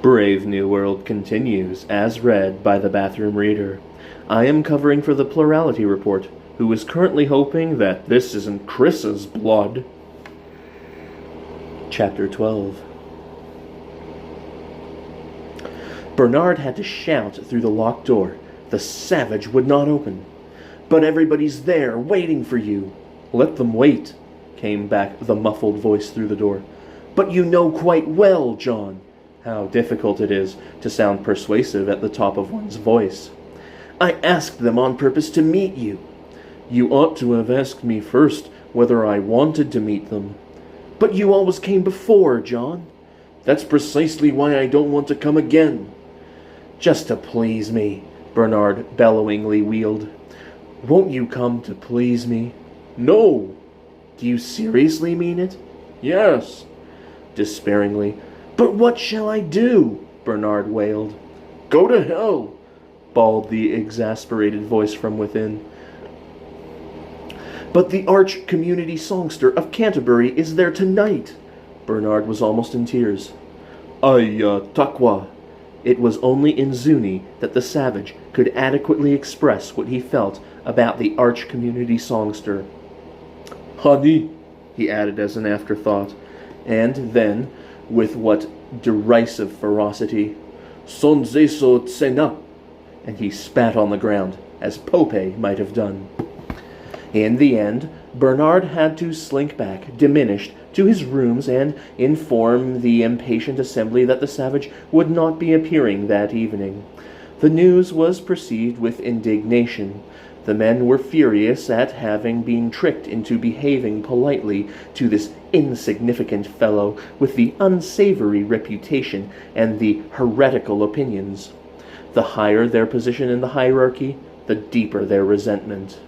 Brave New World continues, as read by the bathroom reader. I am covering for the Plurality Report, who is currently hoping that this isn't Chris's blood. Chapter 12. Bernard had to shout through the locked door. The savage would not open. "But everybody's there, waiting for you." "Let them wait," came back the muffled voice through the door. "But you know quite well, John." How difficult it is to sound persuasive at the top of one's voice. "I asked them on purpose to meet you." "You ought to have asked me first whether I wanted to meet them." "But you always came before, John." "That's precisely why I don't want to come again." "Just to please me," Bernard bellowingly wheeled. "Won't you come to please me?" "No." "Do you seriously mean it?" "Yes." Despairingly. "But what shall I do?" Bernard wailed. "Go to hell," bawled the exasperated voice from within. "But the arch community songster of Canterbury is there tonight." Bernard was almost in tears. Takwa." It was only in Zuni that the savage could adequately express what he felt about the arch community songster. "Honey," he added as an afterthought, and then, with what derisive ferocity, "Sonzeso tsena," and he spat on the ground, as Pope might have done. In the end, Bernard had to slink back, diminished, to his rooms and inform the impatient assembly that the savage would not be appearing that evening. The news was received with indignation. The men were furious at having been tricked into behaving politely to this insignificant fellow with the unsavory reputation and the heretical opinions. The higher their position in the hierarchy, the deeper their resentment.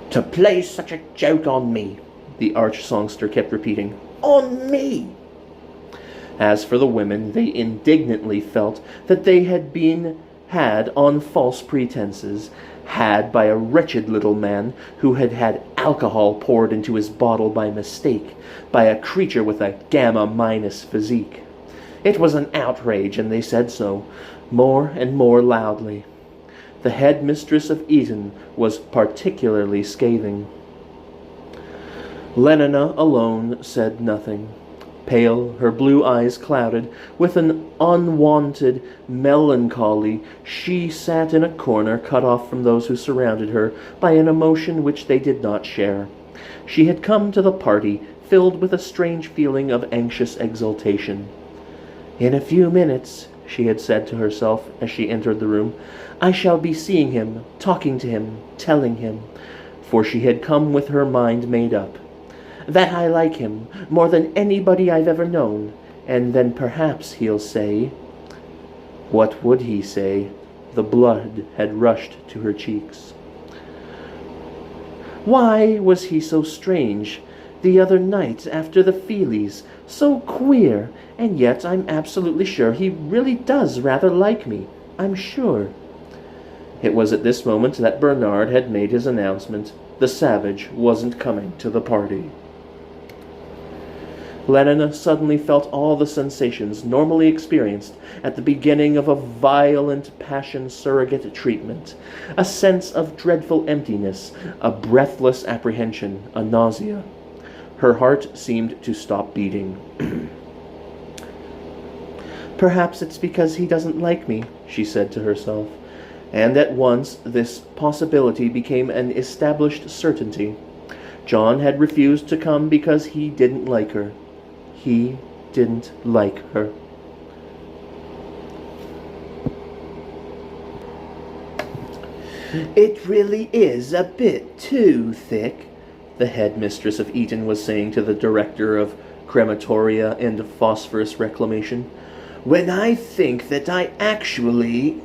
"To play such a joke on me," the arch-songster kept repeating. "On me!" As for the women, they indignantly felt that they had been had on false pretenses, had by a wretched little man who had had alcohol poured into his bottle by mistake, by a creature with a gamma-minus physique. It was an outrage, and they said so, more and more loudly. The head mistress of Eton was particularly scathing. Lenina alone said nothing. Pale, her blue eyes clouded, with an unwonted melancholy, she sat in a corner cut off from those who surrounded her by an emotion which they did not share. She had come to the party filled with a strange feeling of anxious exultation. "In a few minutes," she had said to herself as she entered the room, "I shall be seeing him, talking to him, telling him," for she had come with her mind made up, "that I like him more than anybody I've ever known, and then perhaps he'll say—" What would he say? The blood had rushed to her cheeks. Why was he so strange the other night after the Feelies? So queer, and yet I'm absolutely sure he really does rather like me. I'm sure. It was at this moment that Bernard had made his announcement. The savage wasn't coming to the party. Lenina suddenly felt all the sensations normally experienced at the beginning of a violent passion surrogate treatment. A sense of dreadful emptiness, a breathless apprehension, a nausea. Her heart seemed to stop beating. "Perhaps it's because he doesn't like me," she said to herself. And at once this possibility became an established certainty. John had refused to come because he didn't like her. He didn't like her. "It really is a bit too thick," the headmistress of Eton was saying to the director of crematoria and phosphorus reclamation. "When I think that I actually—"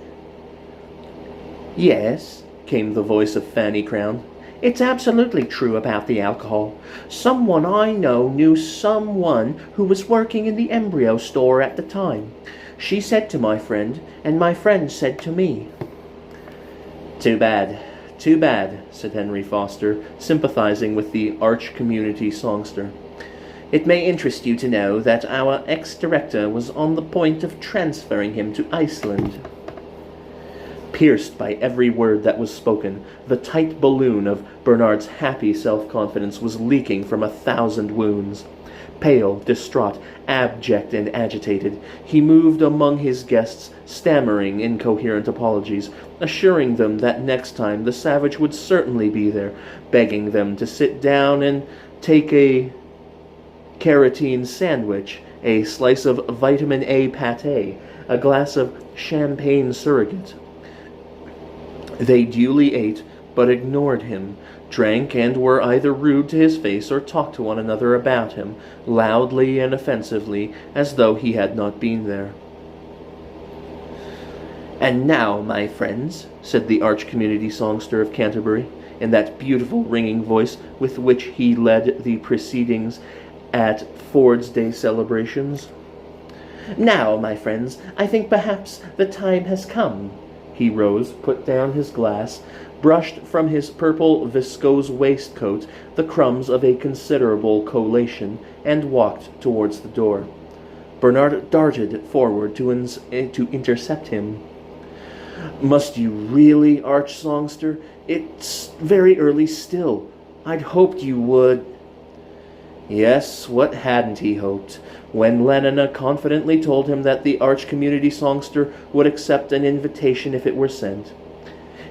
"Yes," came the voice of Fanny Crown. "It's absolutely true about the alcohol. Someone I know knew someone who was working in the embryo store at the time. She said to my friend, and my friend said to me." Too bad, said Henry Foster, sympathizing with the arch community songster. It may interest you to know that our ex-director was on the point of transferring him to Iceland. Pierced by every word that was spoken, the tight balloon of Bernard's happy self-confidence was leaking from 1,000 wounds. Pale, distraught, abject, and agitated, he moved among his guests, stammering incoherent apologies, assuring them that next time the savage would certainly be there, begging them to sit down and take a carotene sandwich, a slice of vitamin A pâté, a glass of champagne surrogate. They duly ate, but ignored him, drank, and were either rude to his face or talked to one another about him, loudly and offensively, as though he had not been there. "And now, my friends," said the arch-community songster of Canterbury, in that beautiful ringing voice with which he led the proceedings at Ford's Day celebrations. "Now, my friends, I think perhaps the time has come." He rose, put down his glass, brushed from his purple viscose waistcoat the crumbs of a considerable collation, and walked towards the door. Bernard darted forward to intercept him. "Must you really, arch-songster? It's very early still. I'd hoped you would—" Yes, what hadn't he hoped, when Lenina confidently told him that the arch-community songster would accept an invitation if it were sent.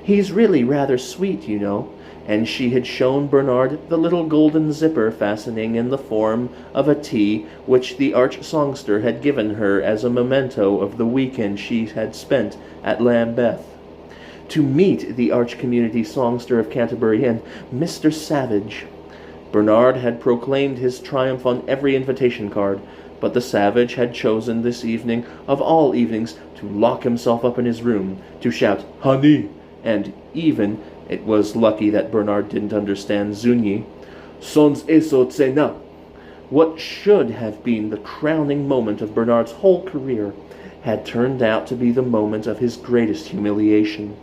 "He's really rather sweet, you know," and she had shown Bernard the little golden zipper fastening in the form of a T which the arch-songster had given her as a memento of the weekend she had spent at Lambeth. To meet the arch-community songster of Canterbury and Mr. Savage. Bernard had proclaimed his triumph on every invitation card, but the savage had chosen this evening of all evenings to lock himself up in his room, to shout "Honey!" and even, it was lucky that Bernard didn't understand Zuni, "Sons eso tsena." What should have been the crowning moment of Bernard's whole career had turned out to be the moment of his greatest humiliation.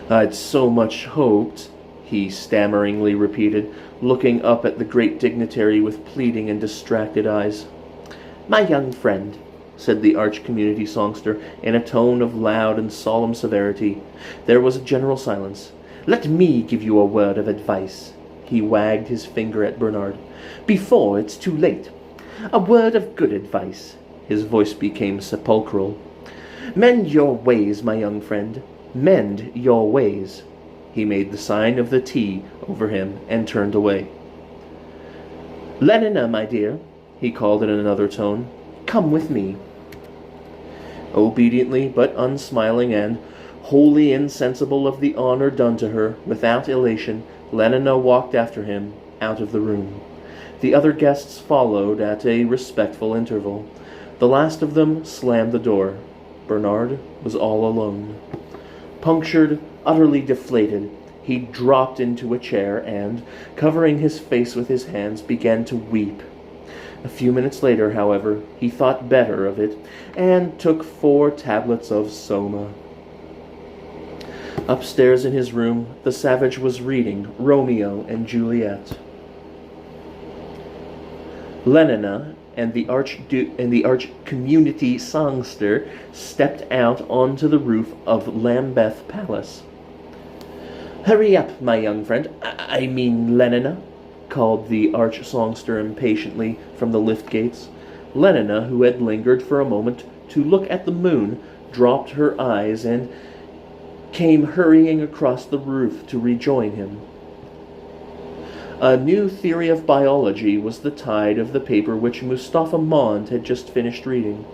"I'd so much hoped," he stammeringly repeated, looking up at the great dignitary with pleading and distracted eyes. "My young friend," said the arch-community songster in a tone of loud and solemn severity. There was a general silence. "Let me give you a word of advice." He wagged his finger at Bernard. "Before it's too late. A word of good advice." His voice became sepulchral. "Mend your ways, my young friend. Mend your ways." He made the sign of the T over him and turned away. "Lenina, my dear," he called in another tone, "come with me." Obediently but unsmiling and wholly insensible of the honor done to her, without elation, Lenina walked after him out of the room. The other guests followed at a respectful interval. The last of them slammed the door. Bernard was all alone. Punctured, utterly deflated, he dropped into a chair and, covering his face with his hands, began to weep. A few minutes later, however, he thought better of it and took 4 tablets of soma. Upstairs in his room, the savage was reading Romeo and Juliet. Lenina and the arch-community songster stepped out onto the roof of Lambeth Palace. "Hurry up, my young friend. I mean Lenina," called the arch-songster impatiently from the lift gates. Lenina, who had lingered for a moment to look at the moon, dropped her eyes and came hurrying across the roof to rejoin him. A new theory of biology was the tide of the paper which Mustafa Mond had just finished reading.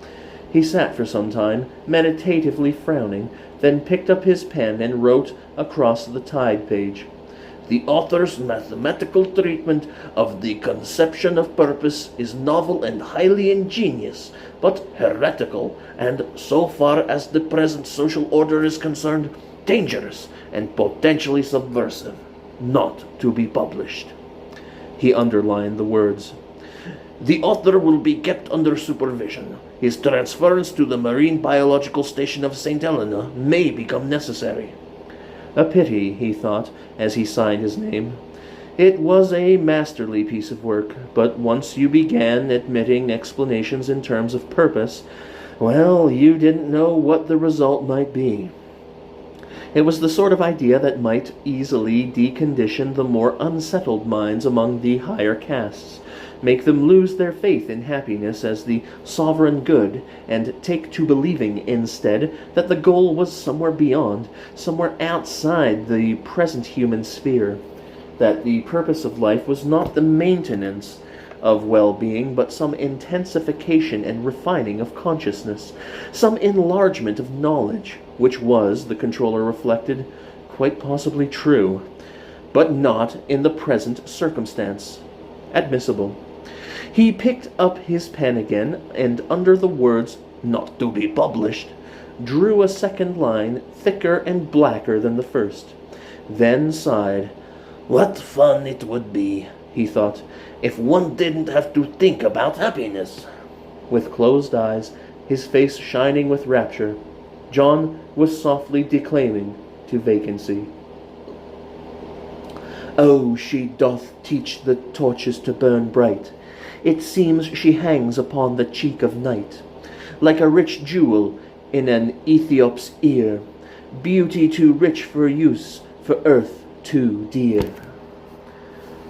He sat for some time, meditatively frowning, then picked up his pen and wrote across the tide page. "The author's mathematical treatment of the conception of purpose is novel and highly ingenious, but heretical, and, so far as the present social order is concerned, dangerous and potentially subversive. Not to be published." He underlined the words. "The author will be kept under supervision. His transference to the Marine Biological Station of St. Helena may become necessary." A pity, he thought, as he signed his name. It was a masterly piece of work, but once you began admitting explanations in terms of purpose, well, you didn't know what the result might be. It was the sort of idea that might easily decondition the more unsettled minds among the higher castes, make them lose their faith in happiness as the sovereign good, and take to believing instead that the goal was somewhere beyond, somewhere outside the present human sphere, that the purpose of life was not the maintenance of well-being, but some intensification and refining of consciousness, some enlargement of knowledge, which was, the controller reflected, quite possibly true, but not in the present circumstance admissible. He picked up his pen again, and under the words, "not to be published," drew a second line, thicker and blacker than the first, then sighed. "What fun it would be," he thought, "if one didn't have to think about happiness." With closed eyes, his face shining with rapture, John was softly declaiming to vacancy. "Oh, she doth teach the torches to burn bright. It seems she hangs upon the cheek of night, like a rich jewel in an Ethiop's ear, beauty too rich for use, for earth too dear."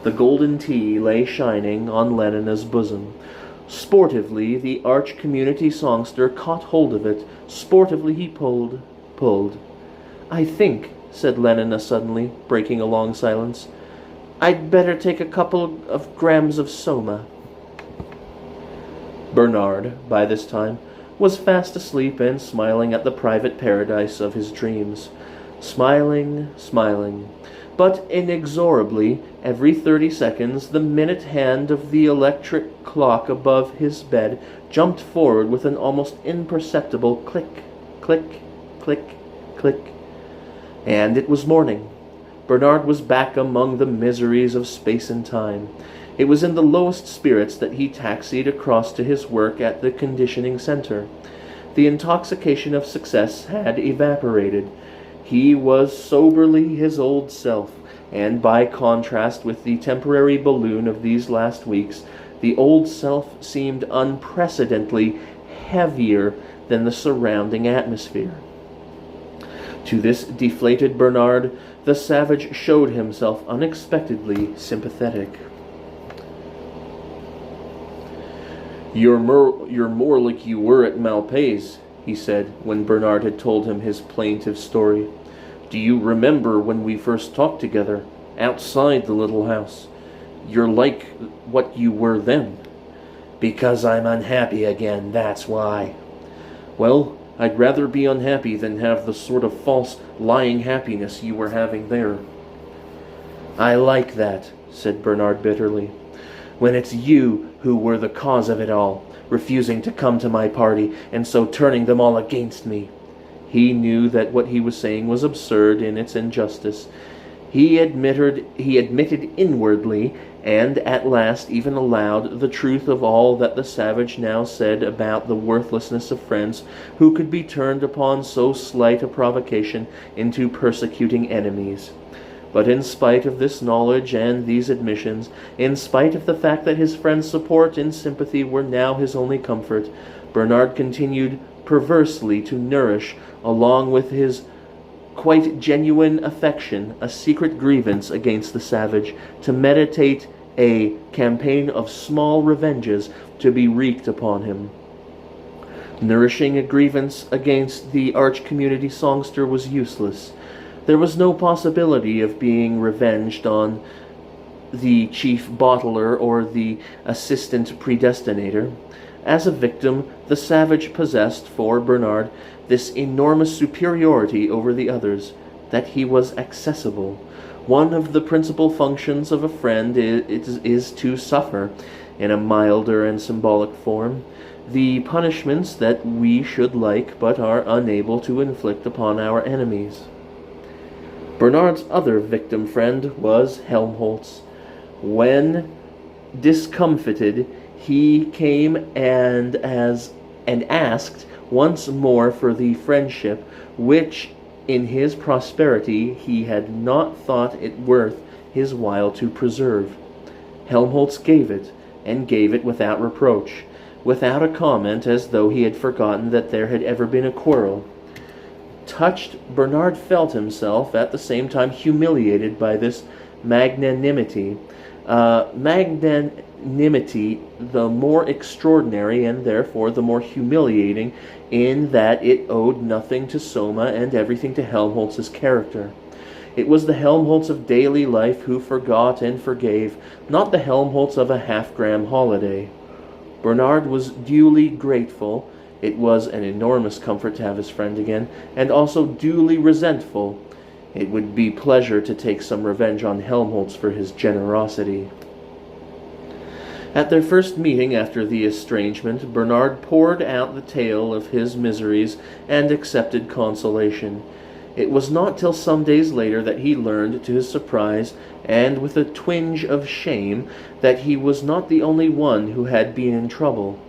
The golden tea lay shining on Lenina's bosom. Sportively, the arch community songster caught hold of it. Sportively he pulled. "I think," said Lenina suddenly, breaking a long silence, "I'd better take a couple of grams of soma." Bernard, by this time, was fast asleep and smiling at the private paradise of his dreams. Smiling. But inexorably, every 30 seconds, the minute hand of the electric clock above his bed jumped forward with an almost imperceptible click, click, click, click. And it was morning. Bernard was back among the miseries of space and time. It was in the lowest spirits that he taxied across to his work at the conditioning center. The intoxication of success had evaporated. He was soberly his old self, and by contrast with the temporary balloon of these last weeks, the old self seemed unprecedentedly heavier than the surrounding atmosphere. To this deflated Bernard, the savage showed himself unexpectedly sympathetic. You're more like you were at Malpais," he said, when Bernard had told him his plaintive story. "Do you remember when we first talked together, outside the little house? You're like what you were then." "Because I'm unhappy again, that's why." "Well, I'd rather be unhappy than have the sort of false, lying happiness you were having there." "I like that," said Bernard bitterly, "when it's you who were the cause of it all, refusing to come to my party, and so turning them all against me." He knew that what he was saying was absurd in its injustice. He admitted inwardly, and at last even aloud, the truth of all that the savage now said about the worthlessness of friends who could be turned upon so slight a provocation into persecuting enemies. But in spite of this knowledge and these admissions, in spite of the fact that his friend's support and sympathy were now his only comfort, Bernard continued perversely to nourish, along with his quite genuine affection, a secret grievance against the savage, to meditate a campaign of small revenges to be wreaked upon him. Nourishing a grievance against the arch-community songster was useless. There was no possibility of being revenged on the chief bottler or the assistant predestinator. As a victim, the savage possessed, for Bernard, this enormous superiority over the others, that he was accessible. One of the principal functions of a friend is to suffer, in a milder and symbolic form, the punishments that we should like but are unable to inflict upon our enemies. Bernard's other victim friend was Helmholtz. When discomfited, he came and asked once more for the friendship which, in his prosperity, he had not thought it worth his while to preserve. Helmholtz gave it, and gave it without reproach, without a comment, as though he had forgotten that there had ever been a quarrel. Touched, Bernard felt himself at the same time humiliated by this magnanimity. Magnanimity the more extraordinary and therefore the more humiliating in that it owed nothing to Soma and everything to Helmholtz's character. It was the Helmholtz of daily life who forgot and forgave, not the Helmholtz of a half-gram holiday. Bernard was duly grateful. It was an enormous comfort to have his friend again, and also duly resentful. It would be pleasure to take some revenge on Helmholtz for his generosity. At their first meeting after the estrangement, Bernard poured out the tale of his miseries and accepted consolation. It was not till some days later that he learned, to his surprise, and with a twinge of shame, that he was not the only one who had been in trouble.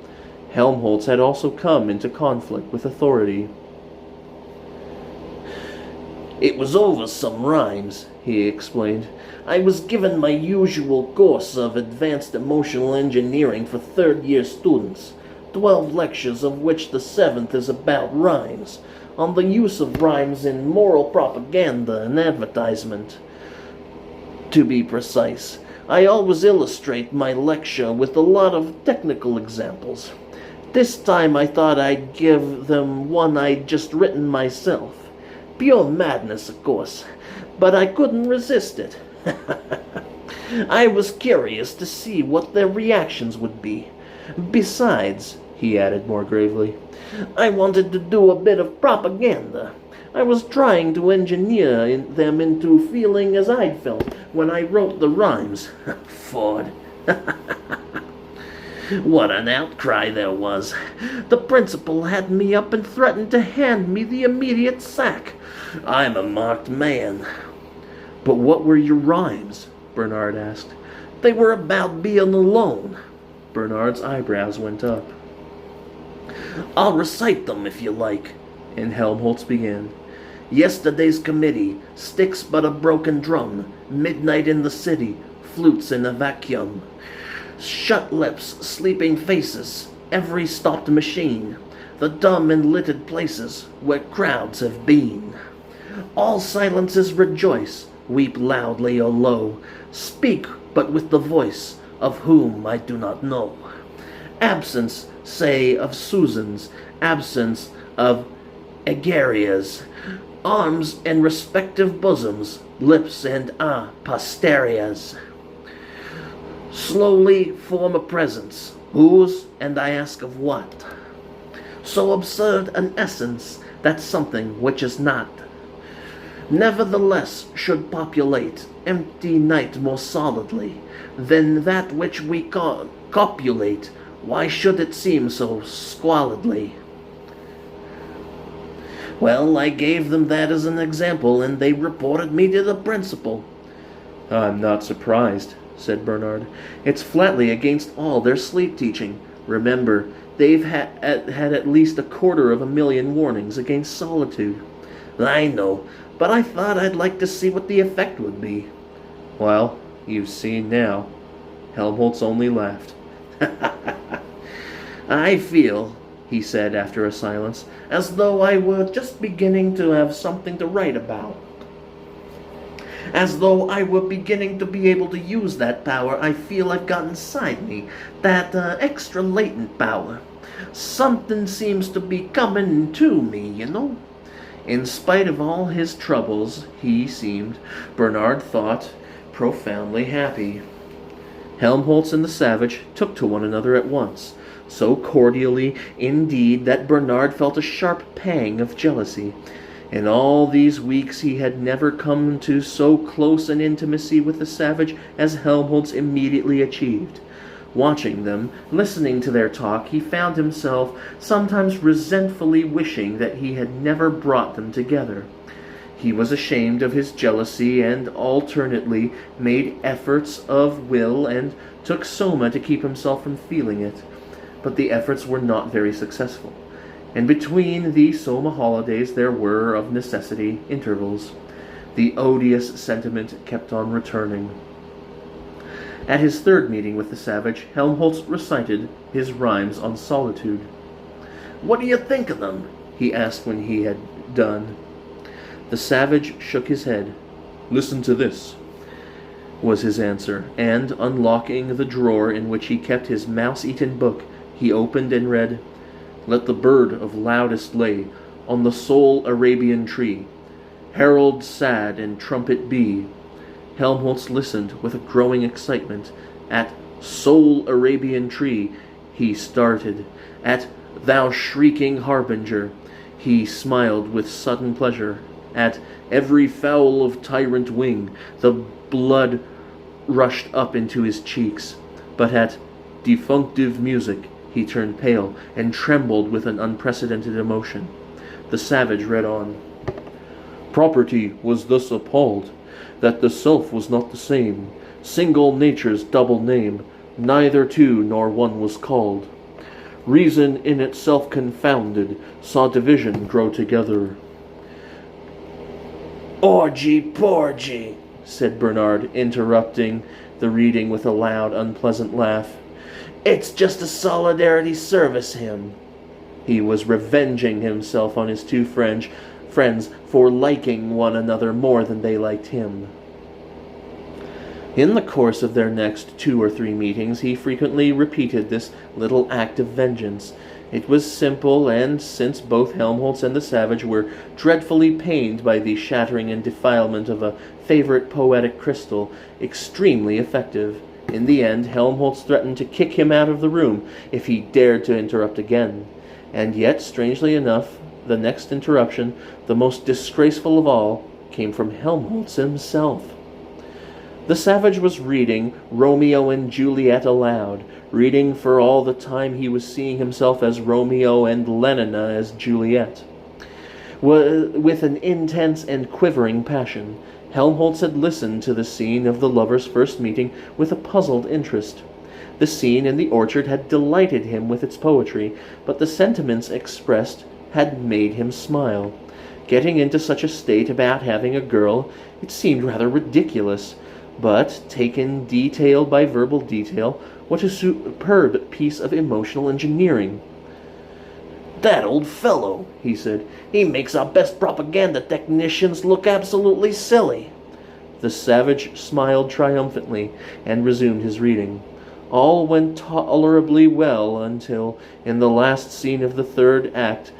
Helmholtz had also come into conflict with authority. "It was over some rhymes," he explained. "I was given my usual course of advanced emotional engineering for third-year students, 12 lectures of which the 7th is about rhymes, on the use of rhymes in moral propaganda and advertisement. To be precise, I always illustrate my lecture with a lot of technical examples. This time I thought I'd give them one I'd just written myself. Pure madness, of course, but I couldn't resist it. I was curious to see what their reactions would be. Besides," he added more gravely, "I wanted to do a bit of propaganda. I was trying to engineer them into feeling as I'd felt when I wrote the rhymes." Ford. What an outcry there was. The principal had me up and threatened to hand me the immediate sack. I'm a marked man. "But what were your rhymes?" Bernard asked. "They were about being alone." Bernard's eyebrows went up. "I'll recite them if you like," and Helmholtz began. "Yesterday's committee, sticks but a broken drum, midnight in the city, flutes in a vacuum. Shut lips, sleeping faces, every stopped machine, the dumb and littered places where crowds have been. All silences rejoice, weep loudly or low, speak but with the voice of whom I do not know. Absence, say, of Susans, absence of Egerias, arms and respective bosoms, lips and posteriors. Slowly form a presence, whose, and I ask of what? So absurd an essence that something which is not. Nevertheless should populate empty night more solidly than that which we copulate. Why should it seem so squalidly? Well, I gave them that as an example, and they reported me to the principal." "I'm not surprised," said Bernard. "It's flatly against all their sleep teaching. Remember, they've had at least 250,000 warnings against solitude." "I know, but I thought I'd like to see what the effect would be." "Well, you've seen now." Helmholtz only laughed. "I feel," he said after a silence, "as though I were just beginning to have something to write about. As though I were beginning to be able to use that power I feel I've got inside me, that extra latent power. Something seems to be coming to me, you know." In spite of all his troubles, he seemed, Bernard thought, profoundly happy. Helmholtz and the savage took to one another at once, so cordially, indeed, that Bernard felt a sharp pang of jealousy. In all these weeks he had never come to so close an intimacy with the savage as Helmholtz immediately achieved. Watching them, listening to their talk, he found himself sometimes resentfully wishing that he had never brought them together. He was ashamed of his jealousy and alternately made efforts of will and took Soma to keep himself from feeling it. But the efforts were not very successful, and between the Soma holidays there were, of necessity, intervals. The odious sentiment kept on returning. At his third meeting with the savage, Helmholtz recited his rhymes on solitude. "What do you think of them?" he asked when he had done. The savage shook his head. "Listen to this," was his answer, and, unlocking the drawer in which he kept his mouse-eaten book, he opened and read, "Let the bird of loudest lay on the sole Arabian tree, herald sad and trumpet be." Helmholtz listened with a growing excitement. At "sole Arabian tree" he started. At "thou shrieking harbinger" he smiled with sudden pleasure. At "every fowl of tyrant wing" the blood rushed up into his cheeks. But at "defunctive music" he turned pale and trembled with an unprecedented emotion. The savage read on. "Property was thus appalled, that the self was not the same, single nature's double name, neither two nor one was called. Reason in itself confounded, saw division grow together." "Orgy porgy," said Bernard, interrupting the reading with a loud, unpleasant laugh. "It's just a solidarity service hymn." He was revenging himself on his two friends for liking one another more than they liked him. In the course of their next 2 or 3 meetings, he frequently repeated this little act of vengeance. It was simple, and since both Helmholtz and the savage were dreadfully pained by the shattering and defilement of a favorite poetic crystal, extremely effective. In the end, Helmholtz threatened to kick him out of the room if he dared to interrupt again. And yet, strangely enough, the next interruption, the most disgraceful of all, came from Helmholtz himself. The savage was reading Romeo and Juliet aloud, reading for all the time he was seeing himself as Romeo and Lenina as Juliet. With an intense and quivering passion, Helmholtz had listened to the scene of the lovers' first meeting with a puzzled interest. The scene in the orchard had delighted him with its poetry, but the sentiments expressed had made him smile. Getting into such a state about having a girl, it seemed rather ridiculous. But, taken detail by verbal detail, what a superb piece of emotional engineering. "That old fellow," he said, "he makes our best propaganda technicians look absolutely silly." The savage smiled triumphantly and resumed his reading. All went tolerably well until, in the last scene of the third act,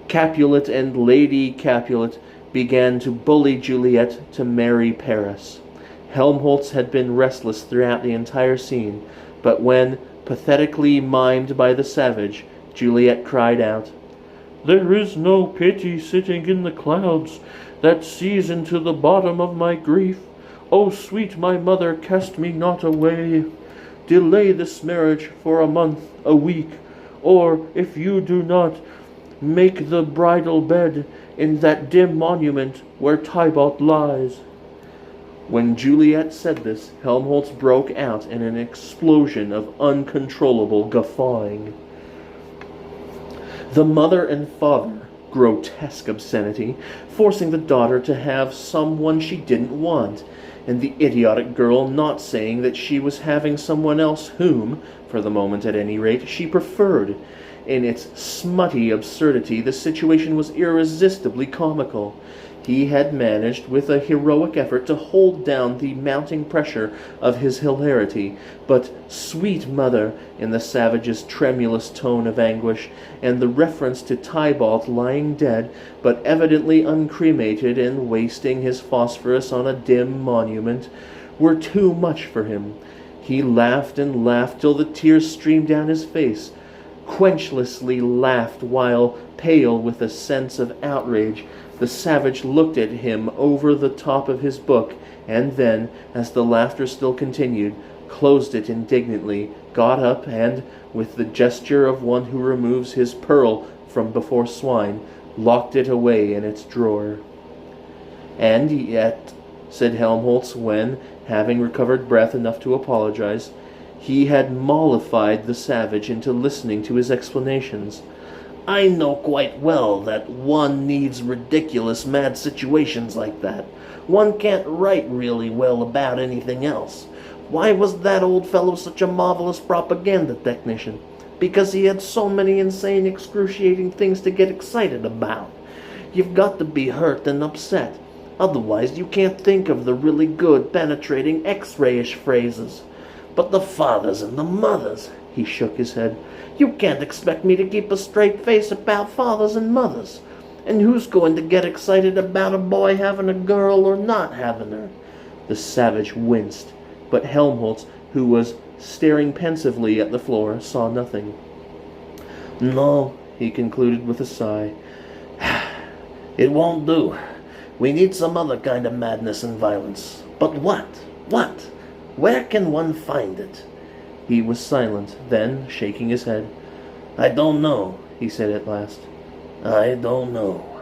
Capulet and Lady Capulet began to bully Juliet to marry Paris. Helmholtz had been restless throughout the entire scene, but when, pathetically mimed by the savage, Juliet cried out, "There is no pity sitting in the clouds that sees into the bottom of my grief. O sweet my mother, cast me not away. Delay this marriage for a month, a week, or, if you do not, make the bridal bed in that dim monument where Tybalt lies." When Juliet said this, Helmholtz broke out in an explosion of uncontrollable guffawing. The mother and father, grotesque obscenity, forcing the daughter to have someone she didn't want, and the idiotic girl not saying that she was having someone else whom, for the moment at any rate, she preferred. In its smutty absurdity, the situation was irresistibly comical. He had managed, with a heroic effort, to hold down the mounting pressure of his hilarity, but "sweet mother," in the savage's tremulous tone of anguish, and the reference to Tybalt lying dead, but evidently uncremated and wasting his phosphorus on a dim monument, were too much for him. He laughed and laughed till the tears streamed down his face, quenchlessly laughed while, pale with a sense of outrage, the savage looked at him over the top of his book, and then, as the laughter still continued, closed it indignantly, got up, and, with the gesture of one who removes his pearl from before swine, locked it away in its drawer. "And yet," said Helmholtz when, having recovered breath enough to apologize, he had mollified the savage into listening to his explanations, I know quite well that one needs ridiculous, mad situations like that. One can't write really well about anything else. Why was that old fellow such a marvelous propaganda technician? Because he had so many insane, excruciating things to get excited about. You've got to be hurt and upset. Otherwise, you can't think of the really good, penetrating, X-ray-ish phrases. But the fathers and the mothers, he shook his head. You can't expect me to keep a straight face about fathers and mothers. And who's going to get excited about a boy having a girl or not having her? The savage winced, but Helmholtz, who was staring pensively at the floor, saw nothing. No, he concluded with a sigh. It won't do. We need some other kind of madness and violence. But what? What? Where can one find it? He was silent, then, shaking his head, I don't know, he said at last. I don't know.